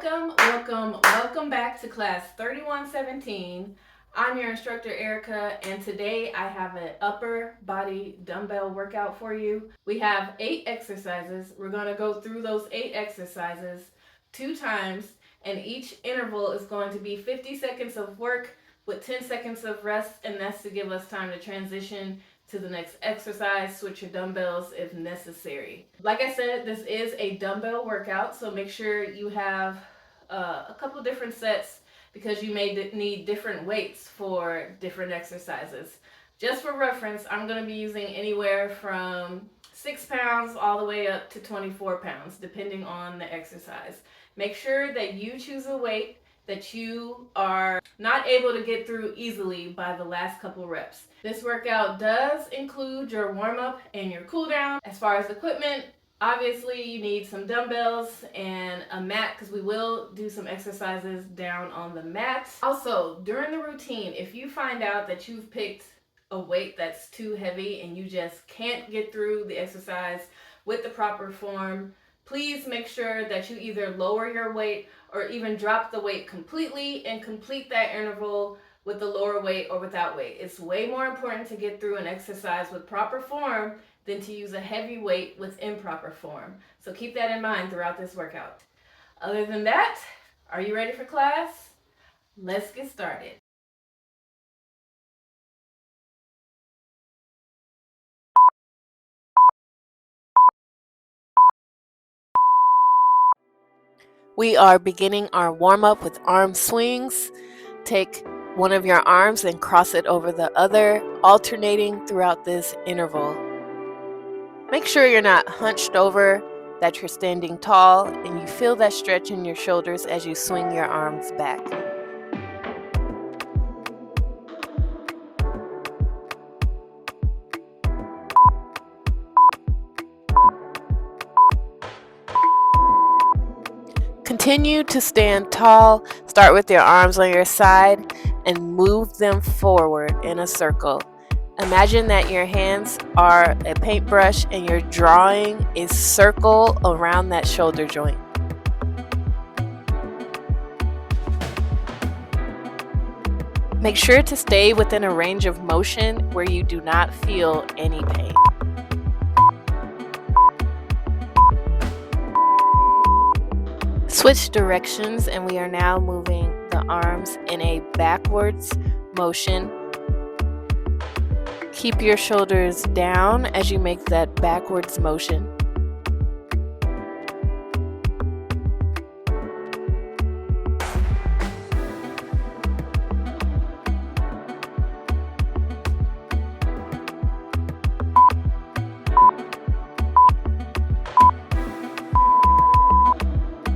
Welcome back to class 3117. I'm your instructor Erica, and today I have an upper body dumbbell workout for you. We have 8 exercises. We're going to go through those 8 exercises 2 times, and each interval is going to be 50 seconds of work with 10 seconds of rest, and that's to give us time to transition to the next exercise, switch your dumbbells if necessary. Like I said, this is a dumbbell workout, so make sure you have a couple different sets because you may need different weights for different exercises. Just for reference, I'm going to be using anywhere from 6 pounds all the way up to 24 pounds, depending on the exercise. Make sure that you choose a weight that you are not able to get through easily by the last couple reps. This workout does include your warm-up and your cool-down. As far as equipment, obviously you need some dumbbells and a mat because we will do some exercises down on the mat. Also, during the routine, if you find out that you've picked a weight that's too heavy and you just can't get through the exercise with the proper form, please make sure that you either lower your weight or even drop the weight completely and complete that interval with the lower weight or without weight. It's way more important to get through an exercise with proper form than to use a heavy weight with improper form. So keep that in mind throughout this workout. Other than that, are you ready for class? Let's get started. We are beginning our warm-up with arm swings. Take one of your arms and cross it over the other, alternating throughout this interval. Make sure you're not hunched over, that you're standing tall, and you feel that stretch in your shoulders as you swing your arms back. Continue to stand tall. Start with your arms on your side and move them forward in a circle. Imagine that your hands are a paintbrush and you're drawing a circle around that shoulder joint. Make sure to stay within a range of motion where you do not feel any pain. Switch directions, and we are now moving the arms in a backwards motion. Keep your shoulders down as you make that backwards motion.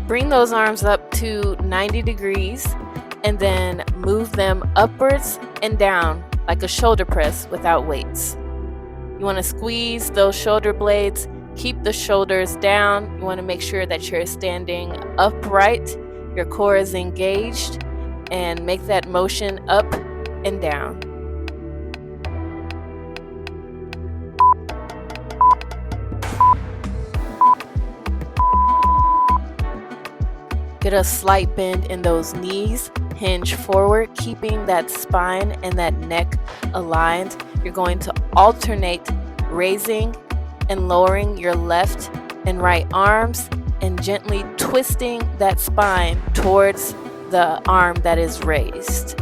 Bring those arms up to 90 degrees and then move them upwards and down like a shoulder press without weights. You want to squeeze those shoulder blades, keep the shoulders down. You want to make sure that you're standing upright, your core is engaged, and make that motion up and down. Get a slight bend in those knees, hinge forward, keeping that spine and that neck aligned. You're going to alternate raising and lowering your left and right arms and gently twisting that spine towards the arm that is raised.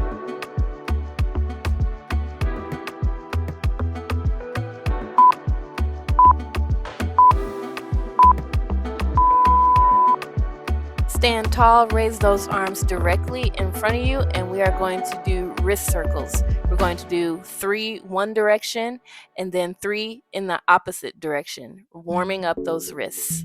Stand tall, raise those arms directly in front of you, and we are going to do wrist circles. We're going to do 3 one direction and then 3 in the opposite direction, warming up those wrists.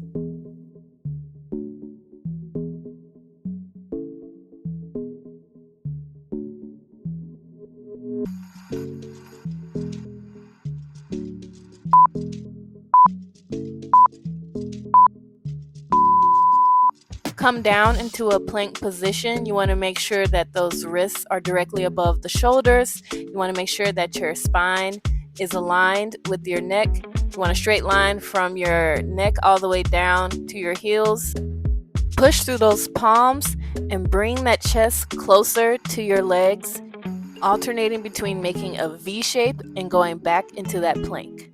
Come down into a plank position. You want to make sure that those wrists are directly above the shoulders. You want to make sure that your spine is aligned with your neck. You want a straight line from your neck all the way down to your heels. Push through those palms and bring that chest closer to your legs, alternating between making a V shape and going back into that plank.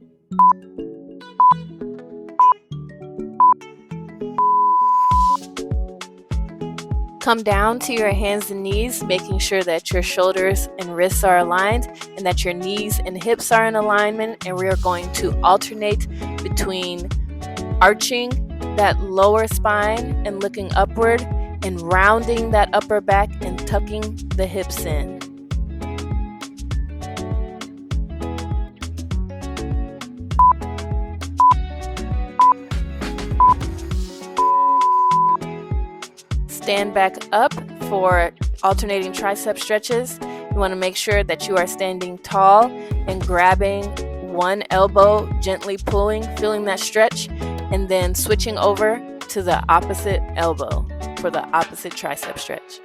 Come down to your hands and knees, making sure that your shoulders and wrists are aligned and that your knees and hips are in alignment. And we are going to alternate between arching that lower spine and looking upward and rounding that upper back and tucking the hips in. Stand back up for alternating tricep stretches. You want to make sure that you are standing tall and grabbing one elbow, gently pulling, feeling that stretch, and then switching over to the opposite elbow for the opposite tricep stretch.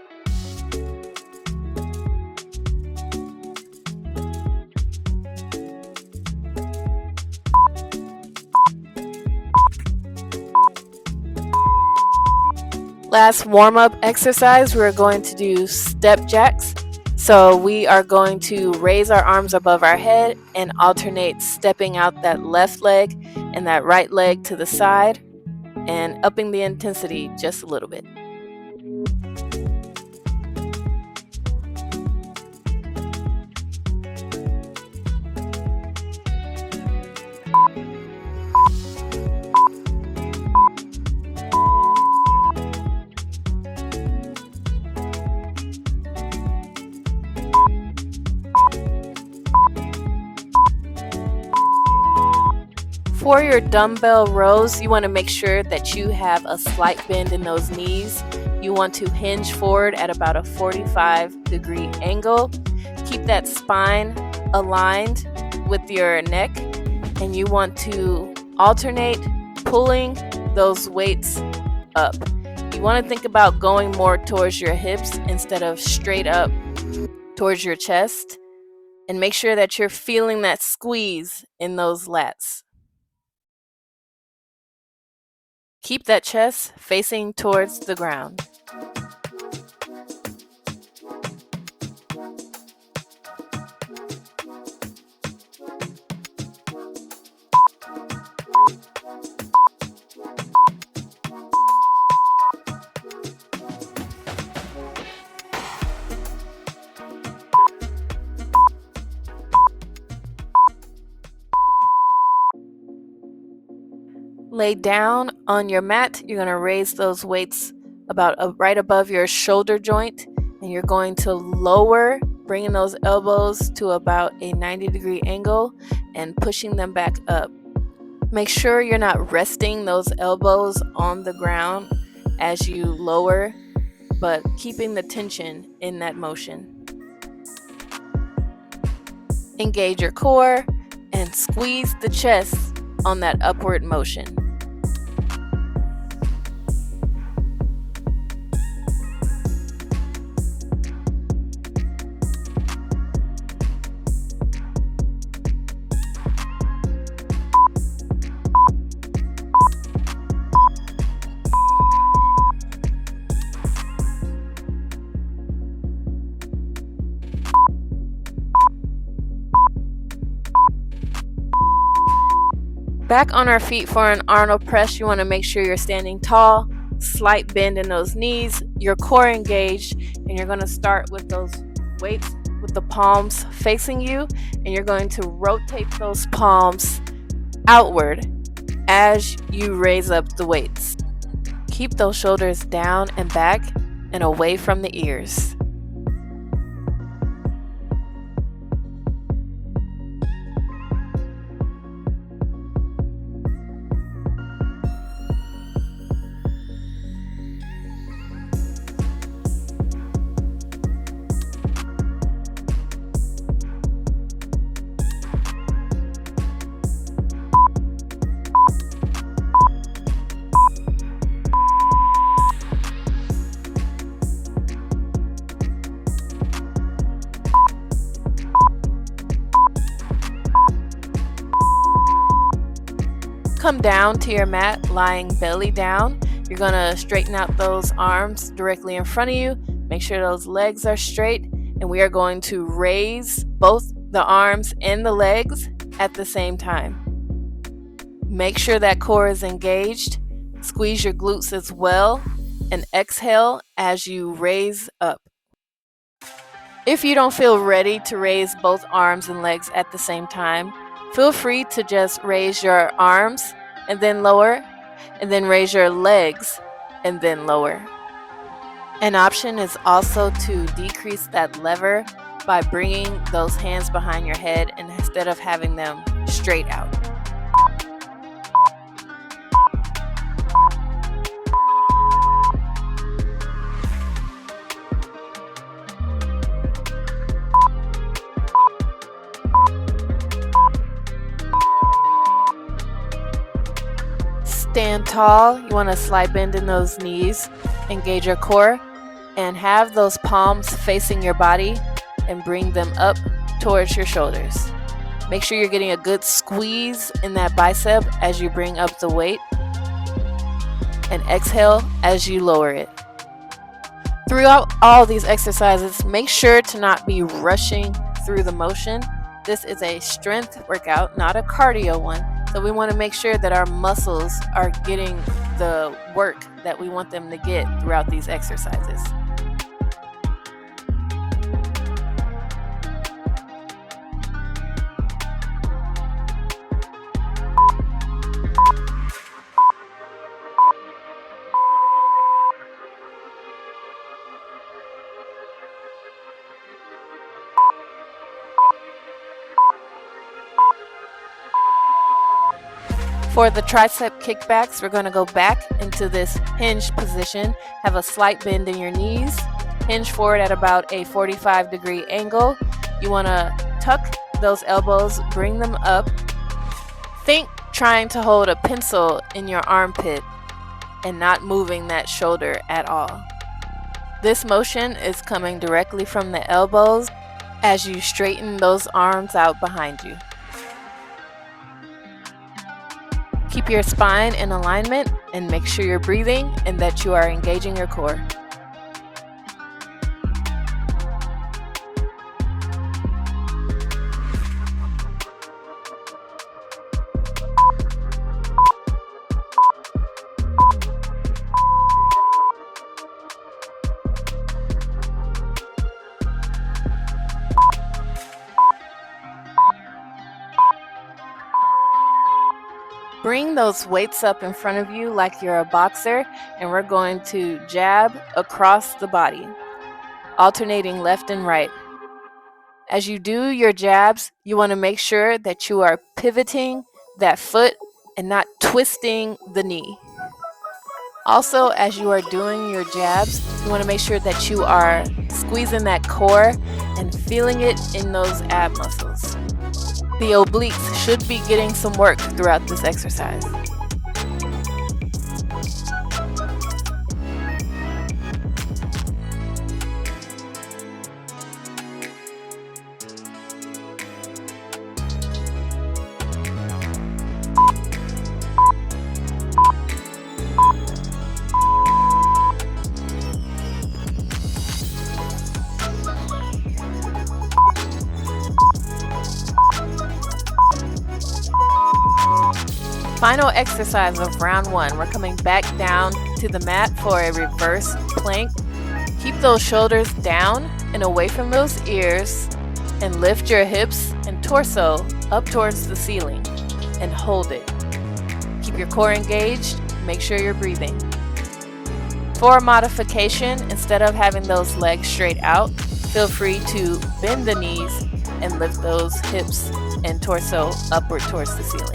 Last warm-up exercise, we're going to do step jacks. So we are going to raise our arms above our head and alternate stepping out that left leg and that right leg to the side and upping the intensity just a little bit. For your dumbbell rows, you want to make sure that you have a slight bend in those knees. You want to hinge forward at about a 45-degree angle. Keep that spine aligned with your neck, and you want to alternate pulling those weights up. You want to think about going more towards your hips instead of straight up towards your chest, and make sure that you're feeling that squeeze in those lats. Keep that chest facing towards the ground. Lay down on your mat. You're going to raise those weights about right above your shoulder joint, and you're going to lower, bringing those elbows to about a 90-degree angle and pushing them back up. Make sure you're not resting those elbows on the ground as you lower, but keeping the tension in that motion. Engage your core and squeeze the chest on that upward motion. Back on our feet for an Arnold press. You want to make sure you're standing tall, slight bend in those knees, your core engaged, and you're going to start with those weights with the palms facing you, and you're going to rotate those palms outward as you raise up the weights. Keep those shoulders down and back and away from the ears. Come down to your mat, lying belly down, You're going to straighten out those arms directly in front of you. Make sure those legs are straight. And we are going to raise both the arms and the legs at the same time. Make sure that core is engaged. Squeeze your glutes as well. And exhale as you raise up. If you don't feel ready to raise both arms and legs at the same time, feel free to just raise your arms and then lower, and then raise your legs and then lower. An option is also to decrease that lever by bringing those hands behind your head instead of having them straight out. Stand tall. You want to slight bend in those knees, engage your core, and have those palms facing your body and bring them up towards your shoulders. Make sure you're getting a good squeeze in that bicep as you bring up the weight, and exhale as you lower it. Throughout all these exercises, make sure to not be rushing through the motion. This is a strength workout, not a cardio one. So we want to make sure that our muscles are getting the work that we want them to get throughout these exercises. For the tricep kickbacks, we're going to go back into this hinge position. Have a slight bend in your knees. Hinge forward at about a 45-degree angle. You want to tuck those elbows, bring them up. Think trying to hold a pencil in your armpit and not moving that shoulder at all. This motion is coming directly from the elbows as you straighten those arms out behind you. Keep your spine in alignment and make sure you're breathing and that you are engaging your core. Bring those weights up in front of you like you're a boxer, and we're going to jab across the body, alternating left and right. As you do your jabs, you want to make sure that you are pivoting that foot and not twisting the knee. Also, as you are doing your jabs, you want to make sure that you are squeezing that core and feeling it in those ab muscles. The obliques should be getting some work throughout this exercise. Final exercise of round 1. We're coming back down to the mat for a reverse plank. Keep those shoulders down and away from those ears, and lift your hips and torso up towards the ceiling and hold it. Keep your core engaged. Make sure you're breathing. For a modification, instead of having those legs straight out, feel free to bend the knees and lift those hips and torso upward towards the ceiling.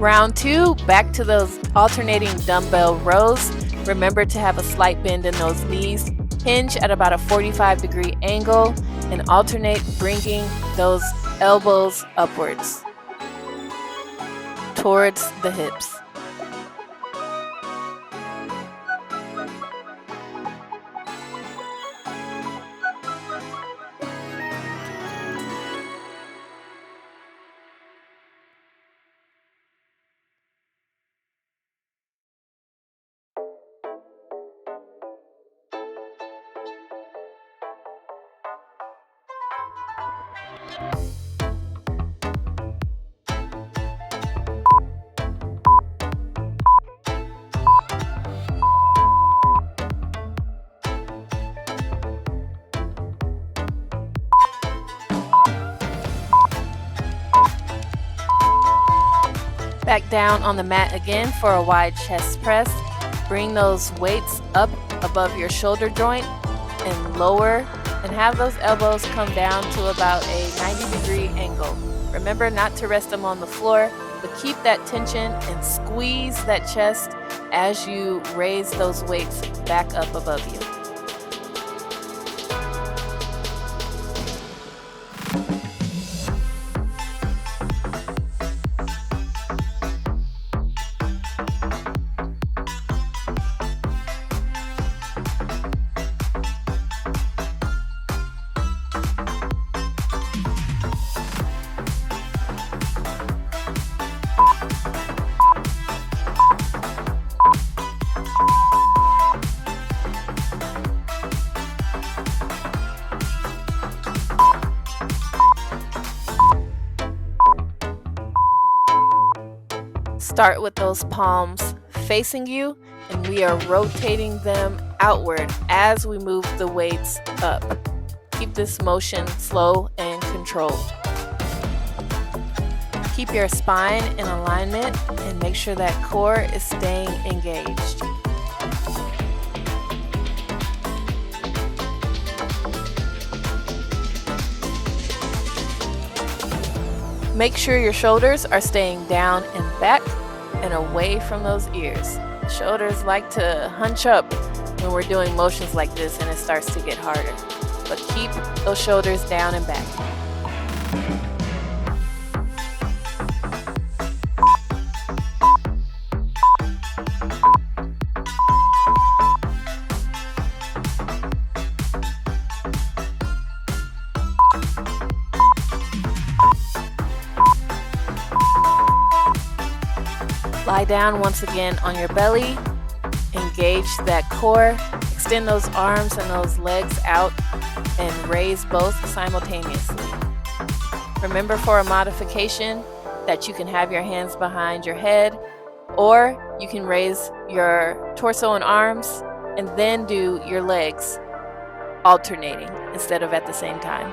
Round 2, back to those alternating dumbbell rows. Remember to have a slight bend in those knees. Hinge at about a 45-degree angle and alternate bringing those elbows upwards towards the hips. Back down on the mat again for a wide chest press. Bring those weights up above your shoulder joint and lower, and have those elbows come down to about a 90-degree angle. Remember not to rest them on the floor, but keep that tension and squeeze that chest as you raise those weights back up above you. Start with those palms facing you, and we are rotating them outward as we move the weights up. Keep this motion slow and controlled. Keep your spine in alignment and make sure that core is staying engaged. Make sure your shoulders are staying down and back and away from those ears. Shoulders like to hunch up when we're doing motions like this and it starts to get harder. But keep those shoulders down and back. Lie down once again on your belly, engage that core, extend those arms and those legs out, and raise both simultaneously. Remember for a modification that you can have your hands behind your head, or you can raise your torso and arms and then do your legs alternating instead of at the same time.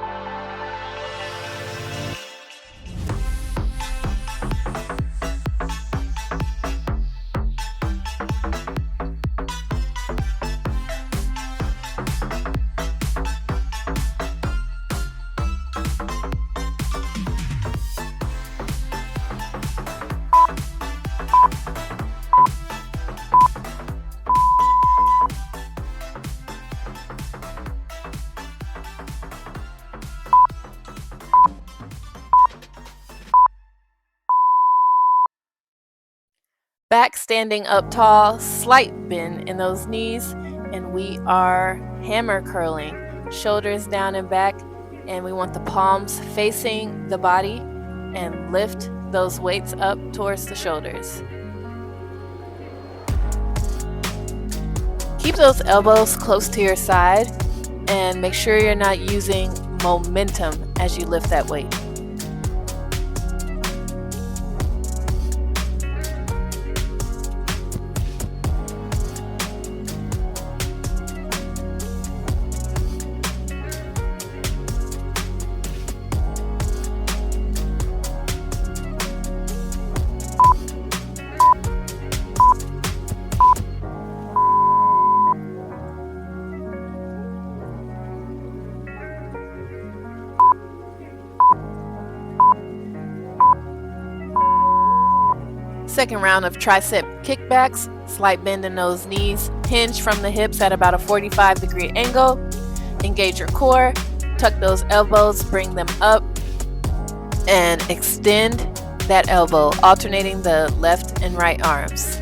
Back standing up tall, slight bend in those knees, and we are hammer curling. Shoulders down and back, and we want the palms facing the body and lift those weights up towards the shoulders. Keep those elbows close to your side and make sure you're not using momentum as you lift that weight. Second round of tricep kickbacks, slight bend in those knees, hinge from the hips at about a 45-degree angle, engage your core, tuck those elbows, bring them up, and extend that elbow, alternating the left and right arms.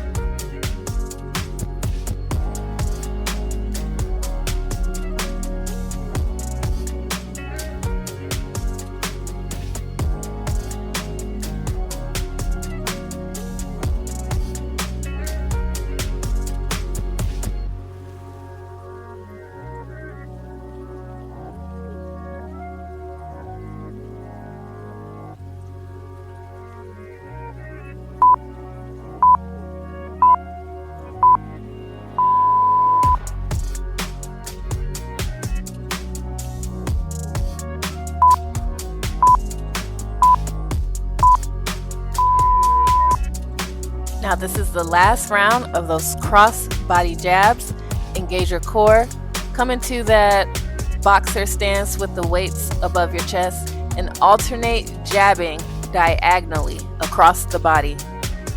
Now this is the last round of those cross body jabs. Engage your core, come into that boxer stance with the weights above your chest, and alternate jabbing diagonally across the body.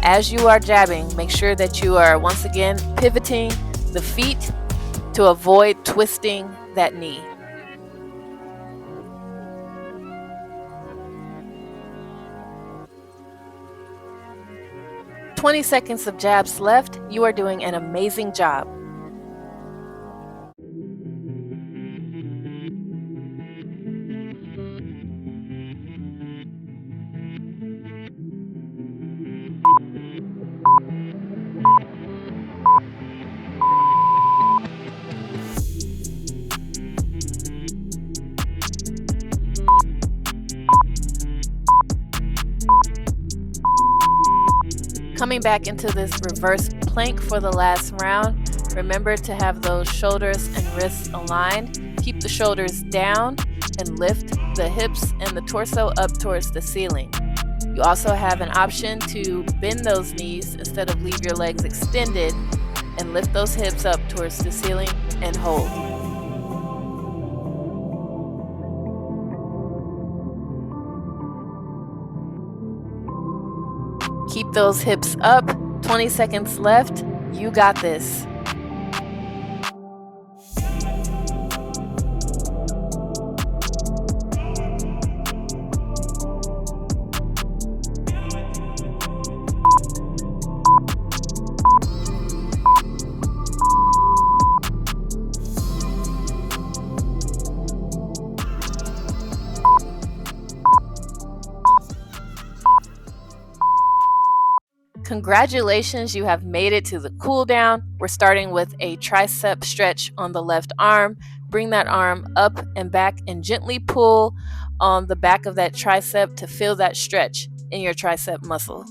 As you are jabbing, make sure that you are once again pivoting the feet to avoid twisting that knee. "20 seconds of jabs left. You are doing an amazing job." Coming back into this reverse plank for the last round. Remember to have those shoulders and wrists aligned. Keep the shoulders down and lift the hips and the torso up towards the ceiling. You also have an option to bend those knees instead of leave your legs extended, and lift those hips up towards the ceiling and hold. Keep those hips up. 20 seconds left. You got this. Congratulations, you have made it to the cool down. We're starting with a tricep stretch on the left arm. Bring that arm up and back and gently pull on the back of that tricep to feel that stretch in your tricep muscle.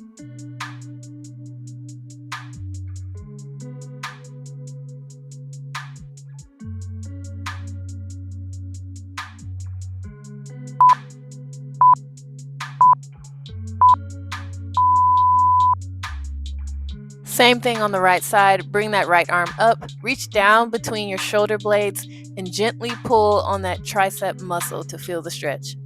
Same thing on the right side. Bring that right arm up, reach down between your shoulder blades, and gently pull on that tricep muscle to feel the stretch.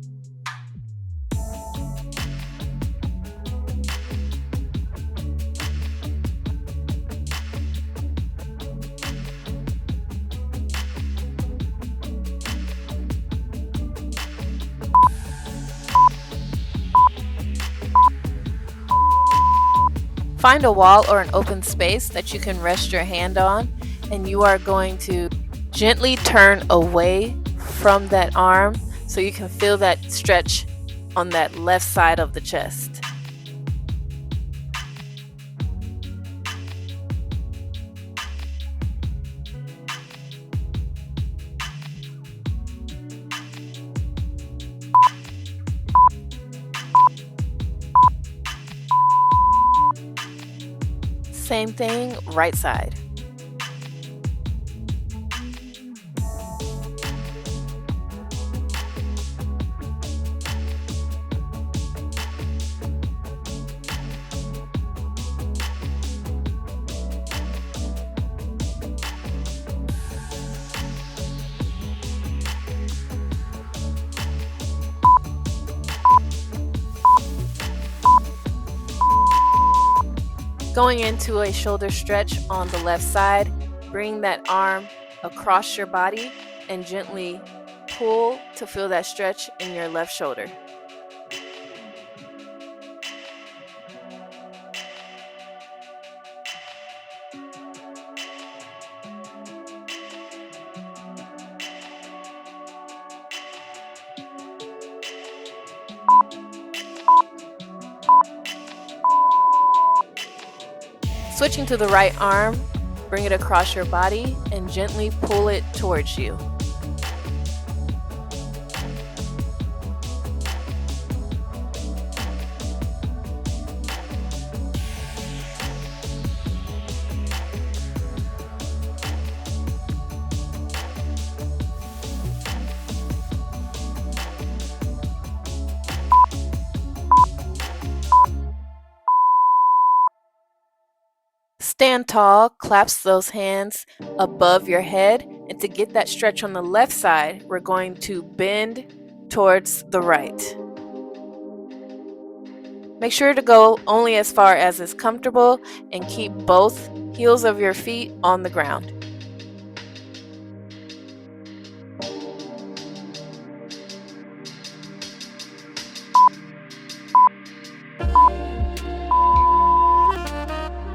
Find a wall or an open space that you can rest your hand on, and you are going to gently turn away from that arm so you can feel that stretch on that left side of the chest. Same thing, right side. Going into a shoulder stretch on the left side, bring that arm across your body and gently pull to feel that stretch in your left shoulder. Switching to the right arm, bring it across your body and gently pull it towards you. Stand tall, clasp those hands above your head, and to get that stretch on the left side, we're going to bend towards the right. Make sure to go only as far as is comfortable and keep both heels of your feet on the ground.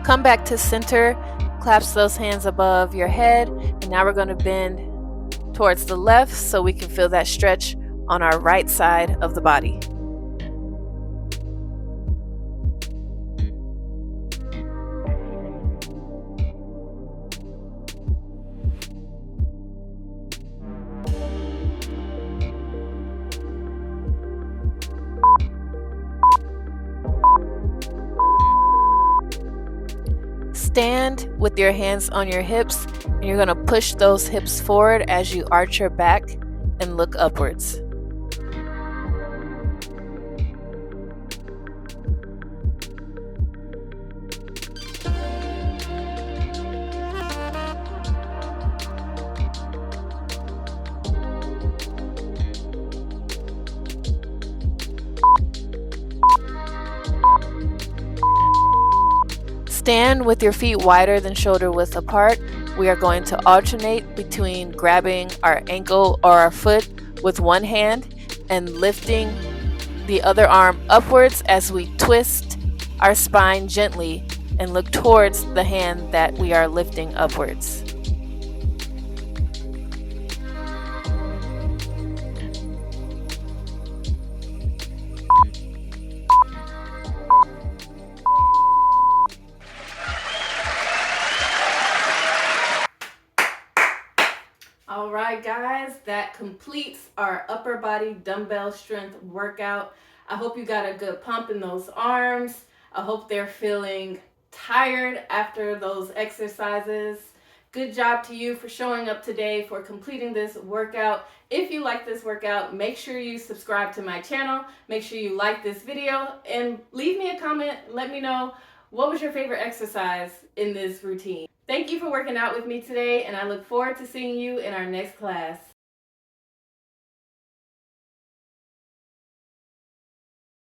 Come back to center, clasp those hands above your head, and now we're going to bend towards the left so we can feel that stretch on our right side of the body. Stand with your hands on your hips, and you're going to push those hips forward as you arch your back and look upwards. Stand with your feet wider than shoulder width apart. We are going to alternate between grabbing our ankle or our foot with one hand and lifting the other arm upwards as we twist our spine gently and look towards the hand that we are lifting upwards. Alright guys, that completes our upper body dumbbell strength workout. I hope you got a good pump in those arms. I hope they're feeling tired after those exercises. Good job to you for showing up today, for completing this workout. If you like this workout, make sure you subscribe to my channel. Make sure you like this video and leave me a comment. Let me know what was your favorite exercise in this routine. Thank you for working out with me today, and I look forward to seeing you in our next class.